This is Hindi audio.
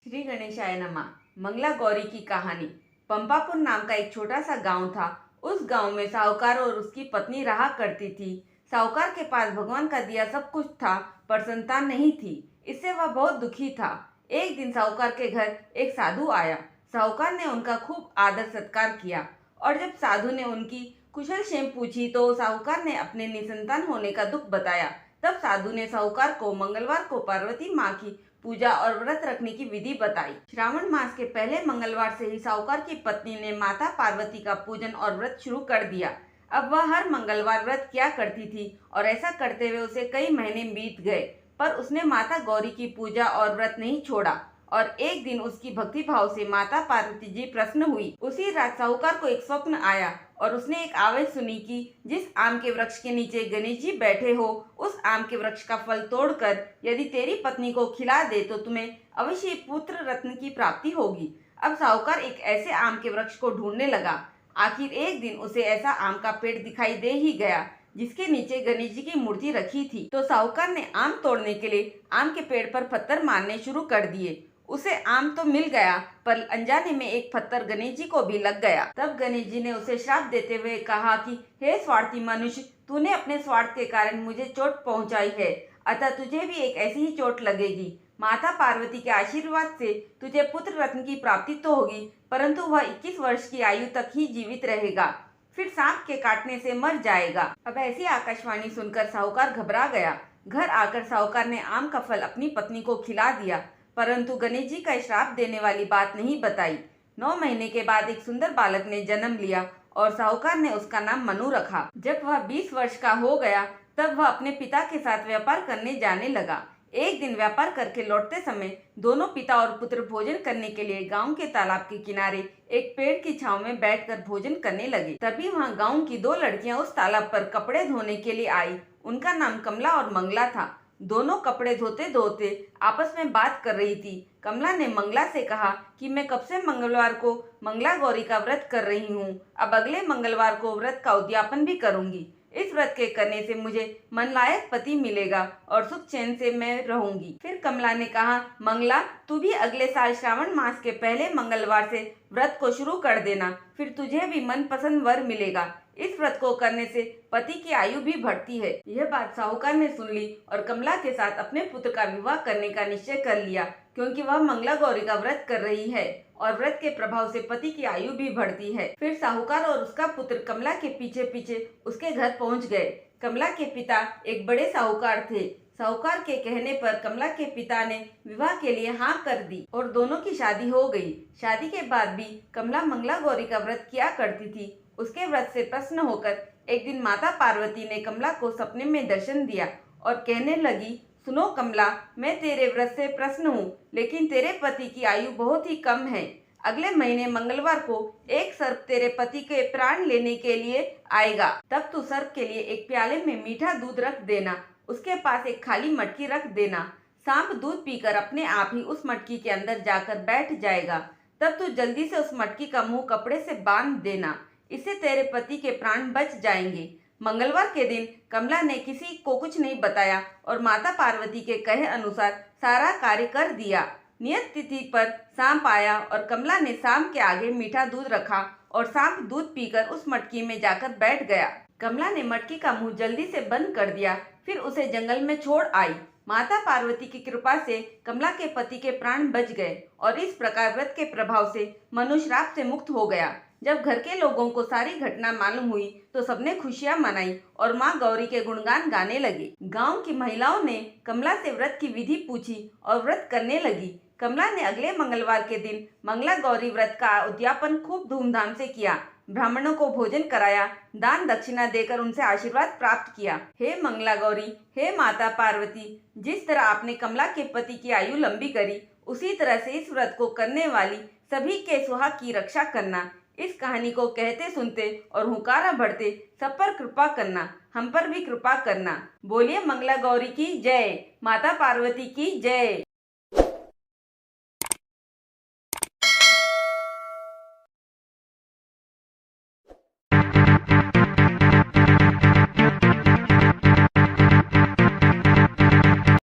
श्री गणेशाय नमः। मंगला गौरी की कहानी। पंपापुर नाम का एक छोटा सा गांव था। उस गांव में साहूकार और उसकी पत्नी रहा करती थी। साहूकार के पास भगवान का दिया सब कुछ था, पर संतान नहीं थी। इससे वह बहुत दुखी था। एक दिन साहूकार के घर एक साधु आया। साहूकार ने उनका खूब आदर सत्कार किया, और जब साधु ने उनकी कुशल क्षेम पूछी तो साहूकार ने अपने निसंतान होने का दुख बताया। तब साधु ने साहूकार को मंगलवार को पार्वती माँ की पूजा और व्रत रखने की विधि बताई। श्रावण मास के पहले मंगलवार से ही साहूकार की पत्नी ने माता पार्वती का पूजन और व्रत शुरू कर दिया। अब वह हर मंगलवार व्रत किया करती थी, और ऐसा करते हुए उसे कई महीने बीत गए, पर उसने माता गौरी की पूजा और व्रत नहीं छोड़ा। और एक दिन उसकी भक्ति भाव से माता पार्वती जी प्रसन्न हुई। उसी रात साहूकार को एक स्वप्न आया, और उसने एक आवाज सुनी कि जिस आम के वृक्ष के नीचे गणेश जी बैठे हो, उस आम के वृक्ष का फल तोड़कर यदि तेरी पत्नी को खिला दे तो तुम्हें अवश्य पुत्र रत्न की प्राप्ति होगी। अब साहूकार एक ऐसे आम के वृक्ष को ढूंढने लगा। आखिर एक दिन उसे ऐसा आम का पेड़ दिखाई दे ही गया जिसके नीचे गणेश जी की मूर्ति रखी थी। तो साहूकार ने आम तोड़ने के लिए आम के पेड़ पर पत्थर मारने शुरू कर दिए। उसे आम तो मिल गया, पर अनजाने में एक पत्थर गणेश जी को भी लग गया। तब गणेश जी ने उसे श्राप देते हुए कहा कि हे स्वार्थी मनुष्य, तूने अपने स्वार्थ के कारण मुझे चोट पहुंचाई है, अतः तुझे भी एक ऐसी ही चोट लगेगी। माता पार्वती के आशीर्वाद से तुझे पुत्र रत्न की प्राप्ति तो होगी, परंतु वह 21 वर्ष की आयु तक ही जीवित रहेगा, फिर सांप के काटने से मर जाएगा। अब ऐसी आकाशवाणी सुनकर साहूकार घबरा गया। घर आकर साहूकार ने आम का फल अपनी पत्नी को खिला दिया, परंतु गणेश जी का श्राप देने वाली बात नहीं बताई। 9 महीने के बाद एक सुंदर बालक ने जन्म लिया, और साहूकार ने उसका नाम मनु रखा। जब वह 20 वर्ष का हो गया, तब वह अपने पिता के साथ व्यापार करने जाने लगा। एक दिन व्यापार करके लौटते समय दोनों पिता और पुत्र भोजन करने के लिए गांव के तालाब के किनारे एक पेड़ की छांव में बैठकर भोजन करने लगे। तभी वहां गांव की 2 लड़कियां उस तालाब पर कपड़े धोने के लिए आई। उनका नाम कमला और मंगला था। दोनों कपड़े धोते धोते आपस में बात कर रही थी। कमला ने मंगला से कहा कि मैं कब से मंगलवार को मंगला गौरी का व्रत कर रही हूँ। अब अगले मंगलवार को व्रत का उद्यापन भी करूंगी। इस व्रत के करने से मुझे मन लायक पति मिलेगा और सुख चैन से मैं रहूंगी। फिर कमला ने कहा, मंगला, तू भी अगले साल श्रावण मास के पहले मंगलवार से व्रत को शुरू कर देना, फिर तुझे भी मनपसंद वर मिलेगा। इस व्रत को करने से पति की आयु भी बढ़ती है। यह बात साहूकार ने सुन ली और कमला के साथ अपने पुत्र का विवाह करने का निश्चय कर लिया, क्योंकि वह मंगला गौरी का व्रत कर रही है और व्रत के प्रभाव से पति की आयु भी बढ़ती है। फिर साहूकार और उसका पुत्र कमला के पीछे पीछे उसके घर पहुंच गए। कमला के पिता एक बड़े साहूकार थे। साहूकार के कहने पर कमला के पिता ने विवाह के लिए हाँ कर दी और दोनों की शादी हो गई। शादी के बाद भी कमला मंगला गौरी का व्रत किया करती थी। उसके व्रत से प्रसन्न होकर एक दिन माता पार्वती ने कमला को सपने में दर्शन दिया और कहने लगी, सुनो कमला, मैं तेरे व्रत से प्रसन्न हूँ, लेकिन तेरे पति की आयु बहुत ही कम है। अगले महीने मंगलवार को एक सर्प तेरे पति के प्राण लेने के लिए आएगा। तब तू सर्प के लिए एक प्याले में मीठा दूध रख देना, उसके पास एक खाली मटकी रख देना। सांप दूध पीकर अपने आप ही उस मटकी के अंदर जाकर बैठ जाएगा। तब तू जल्दी से उस मटकी का मुंह कपड़े से बांध देना, इससे तेरे पति के प्राण बच जाएंगे। मंगलवार के दिन कमला ने किसी को कुछ नहीं बताया और माता पार्वती के कहे अनुसार सारा कार्य कर दिया। नियत तिथि पर सांप आया और कमला ने सांप के आगे मीठा दूध रखा और सांप दूध पीकर उस मटकी में जाकर बैठ गया। कमला ने मटकी का मुंह जल्दी से बंद कर दिया, फिर उसे जंगल में छोड़ आई। माता पार्वती की कृपा से कमला के पति के प्राण बच गए और इस प्रकार व्रत के प्रभाव से मनु श्राप से मुक्त हो गया। जब घर के लोगों को सारी घटना मालूम हुई तो सबने खुशियां मनाई और माँ गौरी के गुणगान गाने लगे। गांव की महिलाओं ने कमला से व्रत की विधि पूछी और व्रत करने लगी। कमला ने अगले मंगलवार के दिन मंगला गौरी व्रत का उद्यापन खूब धूमधाम से किया। ब्राह्मणों को भोजन कराया, दान दक्षिणा देकर उनसे आशीर्वाद प्राप्त किया। हे मंगला गौरी, हे माता पार्वती, जिस तरह आपने कमला के पति की आयु लंबी करी, उसी तरह से इस व्रत को करने वाली सभी के सुहाग की रक्षा करना। इस कहानी को कहते सुनते और हुंकारा भरते सब पर कृपा करना, हम पर भी कृपा करना। बोलिए मंगला गौरी की जय, माता पार्वती की जय।